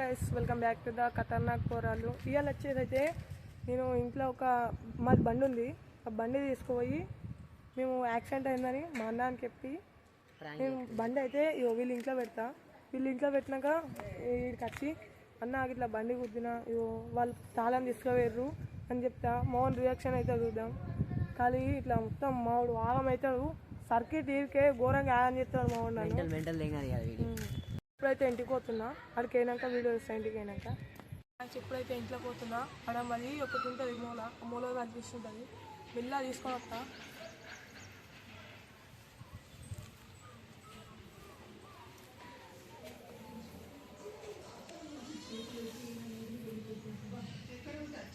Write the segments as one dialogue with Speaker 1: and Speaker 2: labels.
Speaker 1: Guys welcome back to the ఖతర్నాక్ పోరాలు. ఇవాళ వచ్చేదైతే నేను ఇంట్లో మాది బండి ఉంది, ఆ బండి తీసుకుపోయి మేము యాక్సిడెంట్ అయిందని మా అన్నానికి చెప్పి నేను బండి అయితే వీళ్ళు ఇంట్లో పెడతా. వీళ్ళు ఇంట్లో పెట్టినాక వీడికి వచ్చి అన్న ఇట్లా బండి కుద్దిన వాళ్ళు తాళం తీసుకుపోయారు అని చెప్తా. మోహన్ రియాక్షన్ అయితే చూద్దాం. కానీ ఇట్లా మొత్తం మావాడు ఆగం అవుతాడు, సర్కిట్ ఈరికే ఘోరంగా యాగం చేస్తాడు మావాడు. ఇప్పుడైతే ఇంటికి పోతున్నా, అక్కడికి అయినాక వీడియో ఇస్తాను. ఇంటికి అయినాక ఇప్పుడైతే ఇంట్లోకి పోతున్నా. అక్కడ మళ్ళీ ఒకటి ఉంటుంది మూల కనిపిస్తుంటుంది, బిల్లా తీసుకొని వస్తా.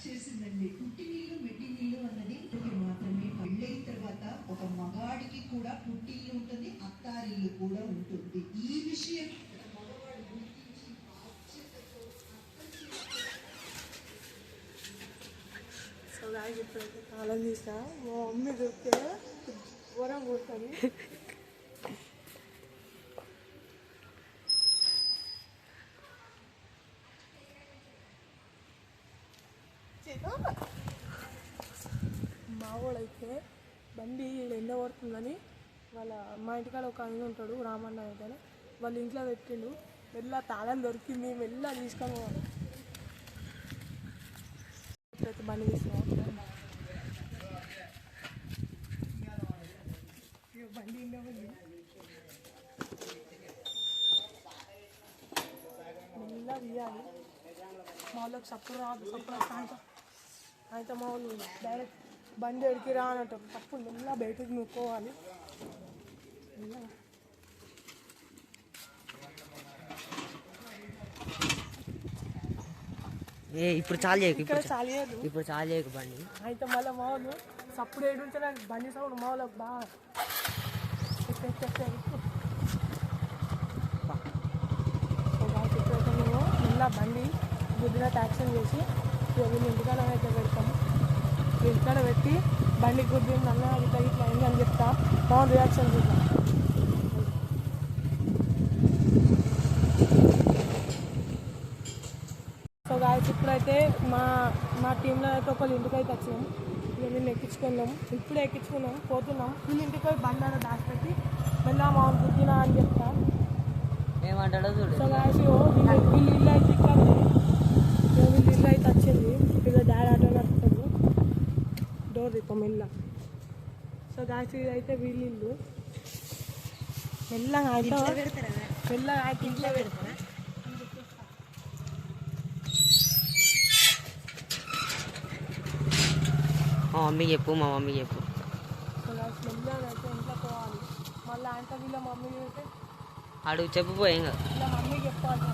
Speaker 2: చేసిందండి పుట్టినీళ్ళు మెట్టినీళ్ళు అన్నది మాత్రమే. పెళ్ళైన తర్వాత ఒక మగాడికి కూడా పుట్టిల్లు ఉంటుంది, అత్తారిల్లు కూడా ఉంటుంది. ఈ విషయం
Speaker 1: సో గాయస్ ఇప్పుడైతే తాళం తీసా. మా మమ్మీ దొరికితే ఘోరం కొడుతుంది. మావాడైతే బండి ఎండ పడుతుందని మా ఇంటికాడ ఒక ఆయన ఉంటాడు, రామన్న అయితే, వాళ్ళు ఇంట్లో పెట్టిండు. మెల్ల తాళం దొరికింది, మెల్ల తీసుకొని ఇప్పుడైతే బండి తీసుకున్నాం. బండి ఇంట్లో ఉంది, మెల్ల తీయాలి. మా వాళ్ళకి సప్పుడు రాదు, సప్పుడు సాయంత్రం అయితే మా వాళ్ళు డైరెక్ట్ బండి ఎడికి రా అని అంటారు. తప్పు మెల్ల బయటకు నూక్కోవాలి.
Speaker 3: ఇప్పుడు చాలు చేయకు,
Speaker 1: ఇక్కడ చాలేదు,
Speaker 3: ఇప్పుడు చాలు చేయకు బండి.
Speaker 1: అయితే మళ్ళీ మా వాళ్ళు సప్పుడు ఏడుంటే బండి సౌండ్ మా వాళ్ళకి బాగా ఇప్పుడైతే మేము మెల్ల బండి గుద్దిన యాక్షన్ చేసి వీళ్ళు ఇంటికాడ అయితే పెడతాము. ఇంటికాడ పెట్టి బండి గుద్దింది అన్న ఇట్లా ఇట్లా అయింది అని చెప్తా. బాగుంది రియాక్షన్ చూద్దాం. సో గాయస్ ఇప్పుడైతే మా టీంలో అయితే ఒకళ్ళు ఇంటికి అయితే వచ్చినాం. ఇక వీళ్ళు ఎక్కించుకున్నాం, ఇప్పుడే ఎక్కించుకున్నాం, పోతున్నాం. వీళ్ళు ఇంటికి పోయి బండి అనేది దాచిపెట్టి మెల్ల మా గుద్దినా అని చెప్తా.
Speaker 3: ఏమంటాడో చూడు.
Speaker 1: సో గాయస్ వీళ్ళు ఇల్లు అయితే ఇక్కడ వీళ్ళు ఇల్లు అయితే వచ్చింది. ఇక డాడీ ఆటో నడుపుతాడు, డోర్ తీస్తాం మెల్ల. సో గాయస్ ఇదైతే వీళ్ళు ఇల్లు. మెల్లగా అయితే మెల్లగా అయితే ఇంట్లో పెడతారా.
Speaker 3: మా మమ్మీ చెప్పు, మా మమ్మీ చెప్పు.
Speaker 1: సో గాయస్ మెల్లగా అయితే ఇంట్లో పోవాలి. మళ్ళీ అంటే వీళ్ళ మమ్మీ అయితే
Speaker 3: అడుగు చెప్పు, ఏం కాదు.
Speaker 1: వీళ్ళ మమ్మీ చెప్పాలి.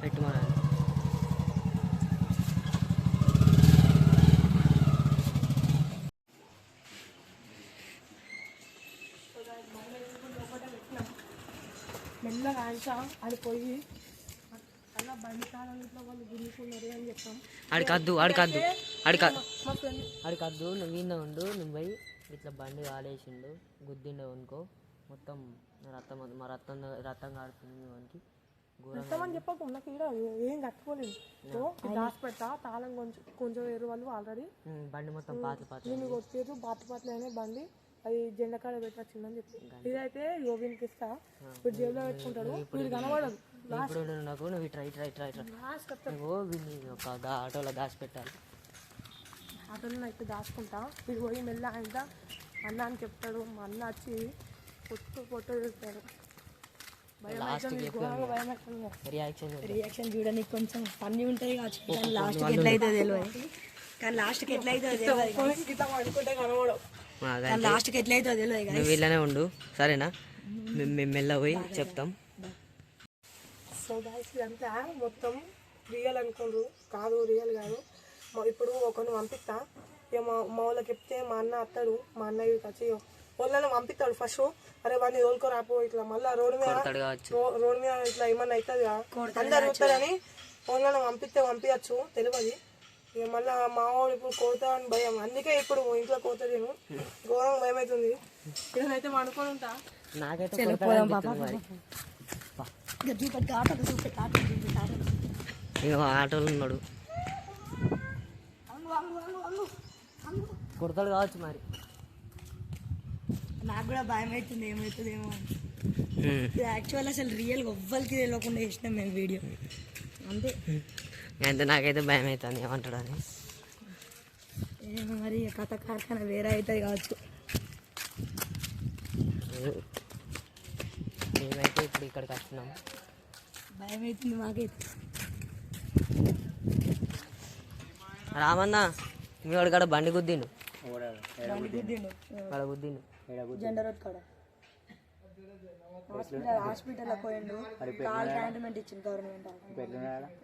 Speaker 3: పెట్టుమని
Speaker 1: మెల్లగా అంటా అది పోయి అలా బండి కాలం ఇంట్లో వాళ్ళు గురుకున్నారు అని చెప్తాం.
Speaker 3: అడికద్దు
Speaker 1: మా ఫ్రెండ్
Speaker 3: అడికద్దు, నువ్వు ఈయన ఉండు. నువ్వు పోయి ఇట్లా బండి కాలేసిండు, గుద్దిండవు అనుకో, మొత్తం రక్తం కాడుతుంది. వానికి
Speaker 1: ఇస్తామని చెప్పకు, నాకు ఇక్కడ ఏం కట్టుకోలేదు. దాచి పెడతా తాళం కొంచెం వేరు వాళ్ళు ఆల్రెడీ
Speaker 3: బండి మొత్తం పాత
Speaker 1: నేను కొట్టేరు పాతలు అయినా బండి అది జెండా కాడ పెట్టచ్చిందని చెప్పి. ఇదైతే యోగినికి ఇస్తా, ఇప్పుడు జేబులో పెట్టుకుంటాడు, వీడు కనబడదు.
Speaker 3: ఇప్పుడు నాకు నువ్వు నువ్వు వీడిని ఒక ఆటోలో దాచి పెట్టాలి.
Speaker 1: ఆటోలో అయితే దాచుకుంటా. వీడు పోయి మెల్ల ఆయన అన్న అని చెప్తాడు. మా అన్న వచ్చి పొట్టు చూస్తాడు.
Speaker 4: రియాక్షన్ చూడడానికి కొంచెం ఫన్నీ ఉంటుంది కావచ్చు, కానీ లాస్ట్కి ఎట్లా అవుతుంది తెలియదు. కానీ లాస్ట్కి ఎట్లా అవుతుంది తెలియదు. లాస్ట్కి ఎట్లా అవుతుంది తెలియదు.
Speaker 3: నువ్వు వీళ్ళనే ఉండు, సరేనా? మేము మెల్ల పోయి చెప్తాం.
Speaker 1: సో గాయ్స్ ఇదంతా మొత్తం రియల్ అనుకోండు, కాదు రియల్ కాదు. ఇప్పుడు ఒకరిని పంపిస్తా. ఇక మా వాళ్ళకి చెప్తే మా అన్న అత్తాడు. మా అన్నయ్య వచ్చి వాళ్ళని పంపిస్తాడు ఫస్ట్. అరే వాడిని తోలుకోరాపో ఇట్లా మళ్ళీ రోడ్డు మీద ఇట్లా ఏమన్నా అవుతుంది అందరు చూస్తారని వాళ్ళని పంపించచ్చు తెలియదు. ఇక మళ్ళీ మా వాడు ఇప్పుడు కోతా అని భయం, అందుకే ఇప్పుడు ఇంట్లో కోత నేను ఘోరంగా భయం అవుతుంది. ఇదనైతే వండుకొని ఉంటా.
Speaker 3: ఆటోలు ఉన్నాడు కొడతాడు కావచ్చు మరి.
Speaker 4: నాకు కూడా భయం అవుతుంది ఏమవుతుందేమో. యాక్చువల్ అసలు రియల్గా ఎవ్వరికి తెలియకుండా చేసినాం మేము వీడియో అంతే.
Speaker 3: అంతే నాకైతే భయం అవుతుంది ఏమంటాడు అని.
Speaker 4: ఏమో మరి కథ కార్ఖానా వేరే అవుతుంది కావచ్చు.
Speaker 3: మేమైతే ఇప్పుడు ఇక్కడికి వచ్చినాం.
Speaker 4: భయం అవుతుంది మాకైతే.
Speaker 3: రామన్న మీ వాడు కాడ బండి గుద్దిండు
Speaker 4: జెండర్ రోడ్ కాడ హాస్పిటల్లో పోయిండు. కాల్ ట్రీట్మెంట్ ఇచ్చింది గవర్నమెంట్.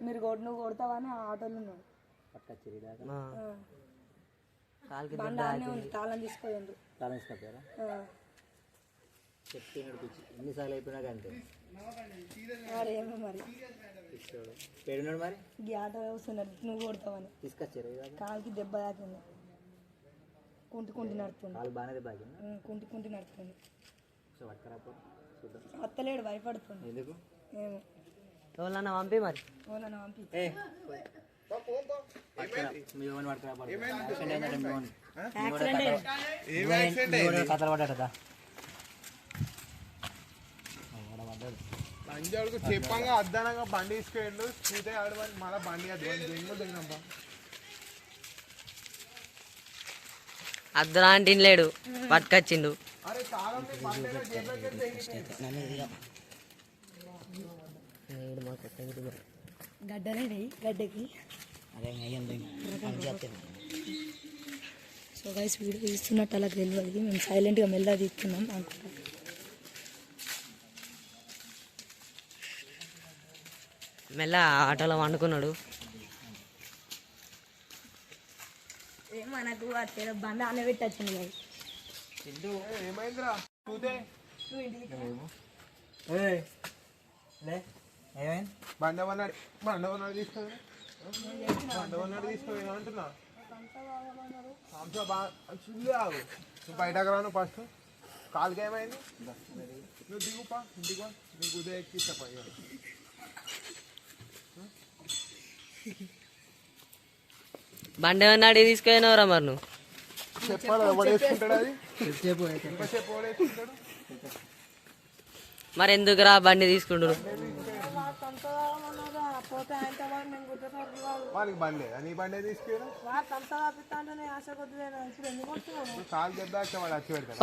Speaker 4: మీరు నువ్వు కొడతావని ఆటోలో ఉన్నాడు. బండి ఆనే ఉంది, తాళం తీసుకోండు.
Speaker 5: ఎన్నిసార్లు అయిపోయినా అంతే
Speaker 4: మరి ఏమో మరి
Speaker 5: పెడినాడు మరి
Speaker 4: ఈ ఆటో వస్తున్నాడు నువ్వు కొడతావని
Speaker 5: తీసుకొచ్చారు
Speaker 4: కాలుకి దెబ్బ తాకింది. కుంటి నడుతుంది.
Speaker 5: కాలు బాగానే బాగింది.
Speaker 4: కుంటి నడుతుంది.
Speaker 5: పట్టుకరాపో చూద్దాం.
Speaker 4: అత్తలేడు భయపడుతుంది.
Speaker 5: ఎందుకు
Speaker 4: ఏమో
Speaker 3: ఎవరన్నా పంపి మరి.
Speaker 4: ఓనన్నా పంపి
Speaker 5: కథలు పడ్డా
Speaker 6: లంజాడుకు చెప్పంగా అద్దనంగా బండి తీసుకెళ్ళు స్కూటీ ఆడమని మళ్ళీ బండి దిగినబ్బా.
Speaker 3: అర్ధరాంటి లేడు పట్టుకొచ్చిండు.
Speaker 6: అరే చాలా
Speaker 4: గడ్డనే గడ్డకి. సో గైస్ వీడియో తీస్తున్నట్టు అలా తెలియదు. మేము సైలెంట్గా మెల్లగా తీస్తున్నాం అనుకుంటాం.
Speaker 3: మెల్ల ఆటోలో వండుకున్నాడు.
Speaker 4: మనకు అట్లా బండ అన్న పెట్టచ్చింది కదా.
Speaker 6: ఏమైందిరా చూతే
Speaker 5: ఏమైంది
Speaker 6: బండవన్నాడు తీసుకో ఏమంటున్నా ఆగు నువ్వు బయటకు రాను ఫస్ట్. కాలుకి ఏమైంది నువ్వు దిగుపా ఇంటికి నీకు ఉదయం ఎక్కిస్తా.
Speaker 3: బండి ఏమన్నాడు తీసుకెళ్ళినవరా మరి నువ్వు?
Speaker 6: చెప్పాలి ఎవడు వేసుకుంటాడు అది ఎంతసేపు ఎవడు వేసుకుంటాడు.
Speaker 3: మరి ఎందుకురా బండి తీసుకుంటారు?
Speaker 1: పోతే ఆయనతో పాటు నేను గుర్తుపట్టి
Speaker 6: వానికి బండి లేదా నీ బండి తీసుకెళ్ళి
Speaker 1: వాడు తంత తప్పిస్తా అంటే నేను ఆశ కొద్ది ఇప్పుడు ఎందుకు వస్తున్నాను.
Speaker 6: కాలు దెబ్బ వాడు వచ్చి పెడతాడు.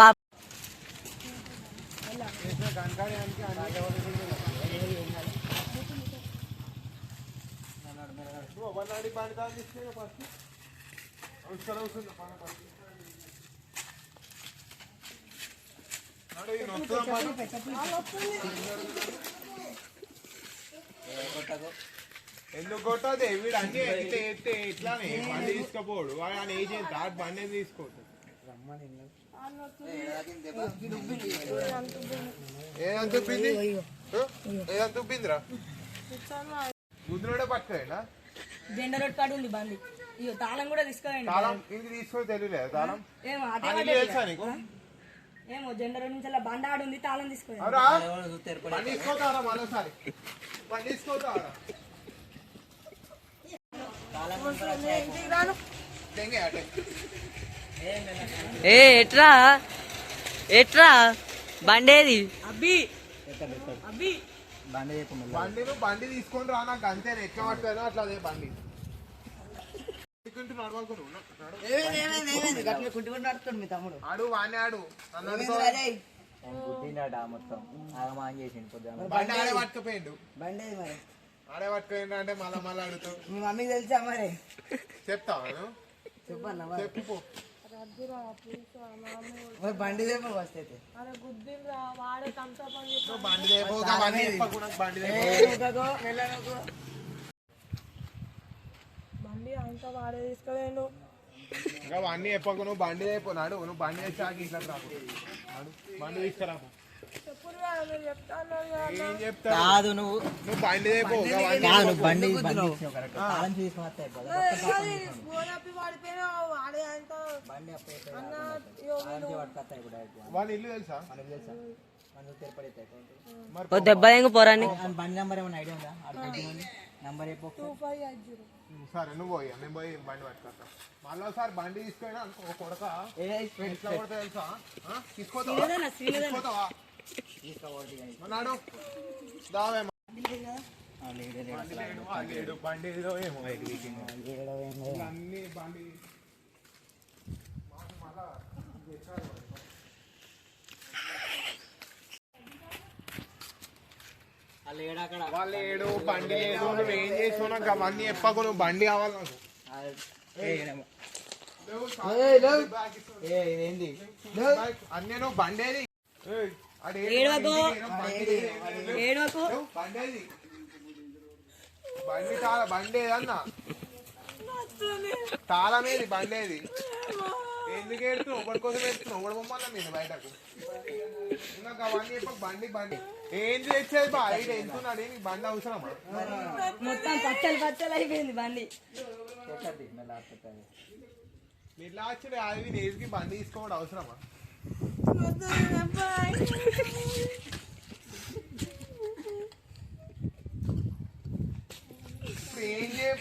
Speaker 6: బండి తాను తీసుకెళ్ళి ఫస్ట్ ఎందుకు కొట్టదు వీడు అన్ని ఇట్లానే బండి తీసుకపోడు వాడు అని ఏజ్ ఎంత బండి ఏం తీసుకోవద్దు. ఏదంత ఉప్పింది ఏదంత ఉప్పిందిరా గుద్దులోనే పట్టుకోండి.
Speaker 4: జెండర్ రోడ్ కాడ ఉంది బండి. ఇయ్యో తాళం కూడా తీసుకోండి.
Speaker 6: తాళం ఇంక తీసుకొని తెలియలేదు తాళం
Speaker 4: ఏమో
Speaker 6: నీకు
Speaker 4: ఏమో జెండర్ రోడ్ నుంచి అలా బండ ఆడు ఉంది తాళం తీసుకోండి.
Speaker 6: బండి తీసుకోతారా మరోసారి బండి తీసుకోతారా
Speaker 1: ఇంటికి రాను.
Speaker 3: ఏ ఎట్రా ఎట్రా బండేది
Speaker 4: అబ్బి అబ్బి
Speaker 6: బండి తీసుకొని రా నాకు అంతే ఎట్లా పట్టుకోను అట్లా అదే బండి
Speaker 5: నడుతుంది మీ తమ్ముడు
Speaker 6: ఆడు వాడిని ఆడు
Speaker 5: మొత్తం ఆగమాన్ చేసిండు పొద్దున
Speaker 6: బండి ఆడే పట్టుకుపోయిండు.
Speaker 5: బండి మరి
Speaker 6: ఆడే పట్టుకుపోయిండు అంటే మళ్ళా అడుగుతావు.
Speaker 5: మీ మమ్మీకి తెలుసా మరి
Speaker 6: చెప్తావా
Speaker 5: చెప్పన్నా
Speaker 6: చెప్పు
Speaker 5: మరి బండి దేపో వస్తే
Speaker 1: అరే గుద్దిండ్రా వాడే తంత పని చెప్పి
Speaker 6: బండి దేపో బండి
Speaker 1: బండి అంతా వాడే తీసుకెళ్ళండు.
Speaker 6: ఇంకా అన్నీ చెప్పకు, నువ్వు బండి అయిపోయినాడు, నువ్వు బండి చేసాక ఇంట్లో రాకు, బండి తీసుకురాకు. ఏం చెప్తావు?
Speaker 5: కాదు నువ్వు
Speaker 6: నువ్వు బండి అయిపో,
Speaker 5: కాదు నువ్వు బండి తాళం తీసుకుని బండి పట్టుకొస్తాయి
Speaker 6: వాళ్ళ ఇల్లు తెలుసా? మరి
Speaker 3: ఓ దెబ్బ ఎంగ పోరాని
Speaker 5: బండి నెంబర్ ఏమైనా ఐడియా ఉందా? నెంబర్ అయిపో.
Speaker 6: సరే నువ్వు పోయి, నేను పోయి బండి పట్టుకొస్తా. మళ్ళీ ఒకసారి బండి తీసుకుపోయినా అనుకో కొడక ఎట్లా కొడతా తెలుసా? తీసుకుపోతావా? నాడు దావే బండి ఏదో ఏమో అన్ని బండి వాళ్ళు ఏడు బండి లేదు, నువ్వు ఏం చేసావు నాకు అవన్నీ చెప్పకు, నువ్వు బండి కావాలి నాకు.
Speaker 5: ఏంది
Speaker 6: అన్నీ నువ్వు బండేది బండేది బండి బండేది అన్న తాళమేది బండేది. ఎందుకు ఏడుతున్నావు? ఒకటి కోసం ఏడుతున్నావు, ఒకటి బొమ్మన్నా నేను బయటకు. నాకు అవన్నీ చెప్పక బండి బండి ఏం చేసేది బా ఇది ఎంతున్నాడు, నీకు బండి అవసరమా?
Speaker 4: మొత్తం పచ్చలు పచ్చలు అయిపోయింది బండి.
Speaker 6: ఇట్లా వచ్చి అది నేర్కి బండి తీసుకోవడం అవసరమా? ఇప్పుడు ఏం చేయ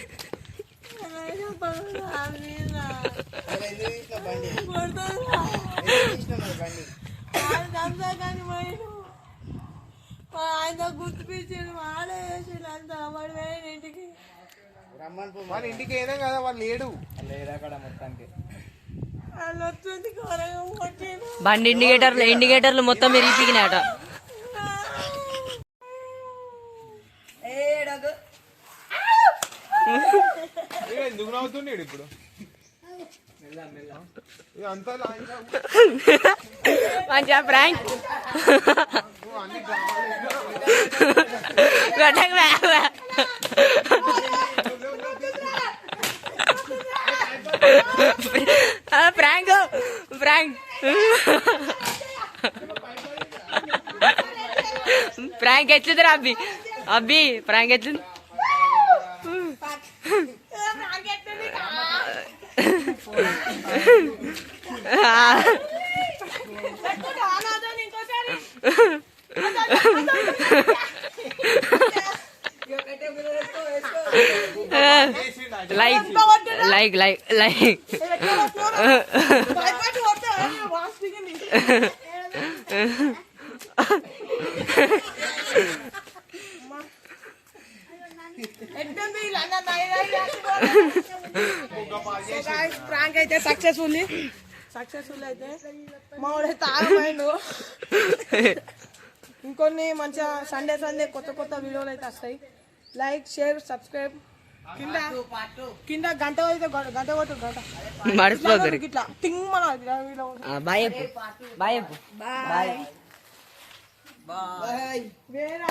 Speaker 1: ఆయన గుర్తుపించాడు, వాడే వేసాడు అంతా వాడు వేరే ఇంటికి.
Speaker 6: వాళ్ళ ఇంటికి అయినా కదా, వాళ్ళు లేడు.
Speaker 5: మొత్తానికి
Speaker 1: వాళ్ళు వస్తుంది ఘోరంగా కొట్టాడు.
Speaker 3: బండి ఇండికేటర్లు మొత్తం విరిగిపోయినాయట.
Speaker 6: ఎందుకు నవ్వుతున్నాడు ఇప్పుడు? అంతా
Speaker 3: మంచిగా ప్రాంక్
Speaker 6: అన్ని
Speaker 3: ప్రాంక్ ప్రాంక్ ప్రాంక్ ఎట్లుందిరా అబ్బి? అబ్బి ప్రాంక్ ఎట్లుంది? Like like like like
Speaker 1: prank అయితే సక్సెస్ఫుల్ అయితే మావాడైతే ఆగమైండు. ఇంకొన్ని మంచిగా సండే కొత్త వీడియోలు అయితే వస్తాయి. Like share subscribe. కింద గంట అయితే గంట కొట్టు గంట
Speaker 3: మర్చిపోతారు.
Speaker 1: ఇట్లా టింగ్ మన
Speaker 3: బాయ్ బాయ్
Speaker 5: బాయ్
Speaker 1: వేరే